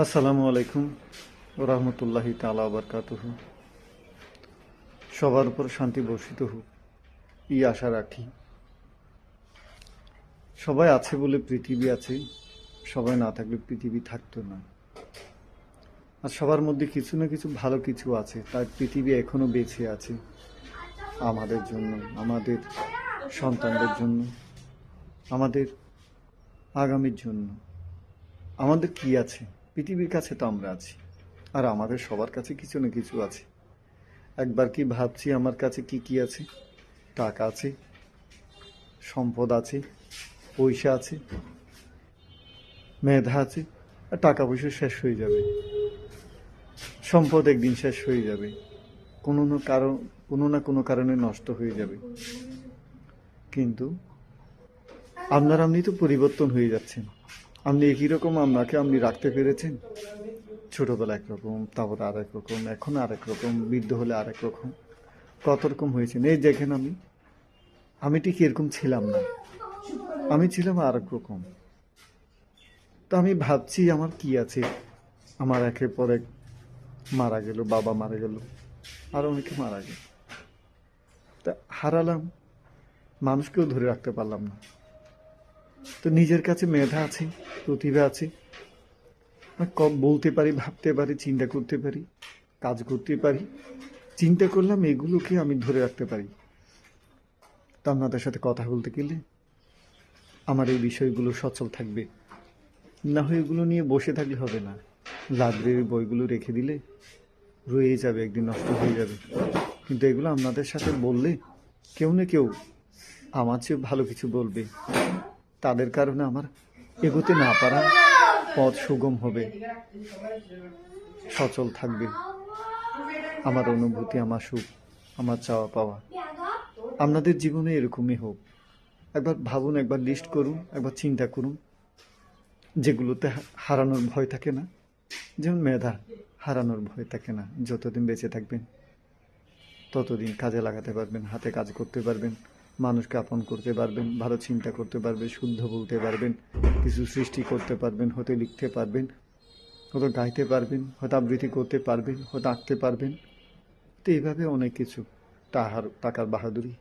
আসসালামু আলাইকুম রহমতুল্লাহি তাআলা ওয়া বারাকাতুহু। সবার উপর শান্তি বর্ষিত হোক, এই আশা রাখি। সবাই আছে বলে পৃথিবী আছে, সবাই না থাকলে পৃথিবী থাকতো না। আর সবার মধ্যে কিছু না কিছু ভালো কিছু আছে, তাই পৃথিবী এখনো বেঁচে আছে। আমাদের জন্য, আমাদের সন্তানদের জন্য, আমাদের আগামীর জন্য। আমাদের কি আছে? পৃথিবীর কাছে তো আমরা আছি, আর আমাদের সবার কাছে কিছু না কিছু আছে। একবার কি ভাবছি আমার কাছে কি কি আছে? টাকা আছে, সম্পদ আছে, পয়সা আছে, মেধা আছে। আর টাকা পয়সা শেষ হয়ে যাবে, সম্পদ একদিন শেষ হয়ে যাবে, কোনো না কোনো কারণে নষ্ট হয়ে যাবে। কিন্তু আপনার আপনি তো পরিবর্তন হয়ে যাচ্ছেন। আপনি একই রকম আপনাকে আপনি রাখতে পেরেছেন। ছোটবেলা একরকম, তারপর আরেক রকম, এখন আরেক রকম, বৃদ্ধ হলে আরেক রকম। কত রকম হয়েছেন। এই দেখেন, আমি ঠিক এরকম ছিলাম না, আমি ছিলাম আরেক রকম। তো আমি ভাবছি আমার কি আছে। আমার একের পর এক মারা গেল, বাবা মারা গেল, আর অনেকে মারা গেল। তা হারালাম, মানুষকেও ধরে রাখতে পারলাম না। তো নিজের কাছে মেধা আছে, প্রতিভা আছে, বলতে পারি, ভাবতে পারি, চিন্তা করতে পারি, কাজ করতে পারি। চিন্তা করলাম এগুলোকে আমি ধরে রাখতে পারি। তা আপনাদের সাথে কথা বলতে গেলে আমার এই বিষয়গুলো সচল থাকবে, না হয় এগুলো নিয়ে বসে থাকলে হবে না। লাইব্রেরির বইগুলো রেখে দিলে রয়ে যাবে, একদিন নষ্ট হয়ে যাবে। কিন্তু এগুলো আপনাদের সাথে বললে কেউ না কেউ আমার চেয়ে ভালো কিছু বলবে। তাদের কারণে আমার এগোতে না পারা পথ সুগম হবে, সচল থাকবে। আমার অনুভূতি, আমার সুখ, আমার চাওয়া পাওয়া আপনাদের জীবনে এরকমই হোক। একবার ভাবুন, একবার লিস্ট করুন, একবার চিন্তা করুন, যেগুলোতে হারানোর ভয় থাকে না। যেমন মেধা, হারানোর ভয় থাকে না। যতদিন বেঁচে থাকবেন ততদিন কাজে লাগাতে পারবেন, হাতে কাজ করতে পারবেন, মানুষকে আপন করতে পারবেন, ভালো চিন্তা করতে পারবেন, শুদ্ধ বলতে পারবেন, কিছু সৃষ্টি করতে পারবেন, হয়তো লিখতে পারবেন, হয়তো গাইতে পারবেন, হয়তো আবৃত্তি করতে পারবেন, হয়তো আঁকতে পারবেন। তো এইভাবে অনেক কিছু। টাকার বাহাদুরি,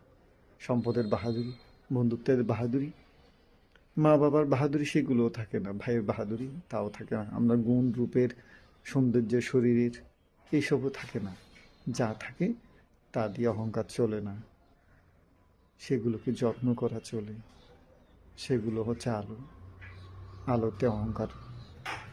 সম্পদের বাহাদুরি, বন্ধুত্বের বাহাদুরি, মা বাবার বাহাদুরি সেগুলোও থাকে না, ভাইয়ের বাহাদুরি তাও থাকে না, আমরা গুণ রূপের, সৌন্দর্যের, শরীরের এইসবও থাকে না। যা থাকে তা দিয়ে অহংকার চলে না, সেগুলোকে যত্ন করা চলে। সেগুলো হচ্ছে আলো, আলোতে অহংকার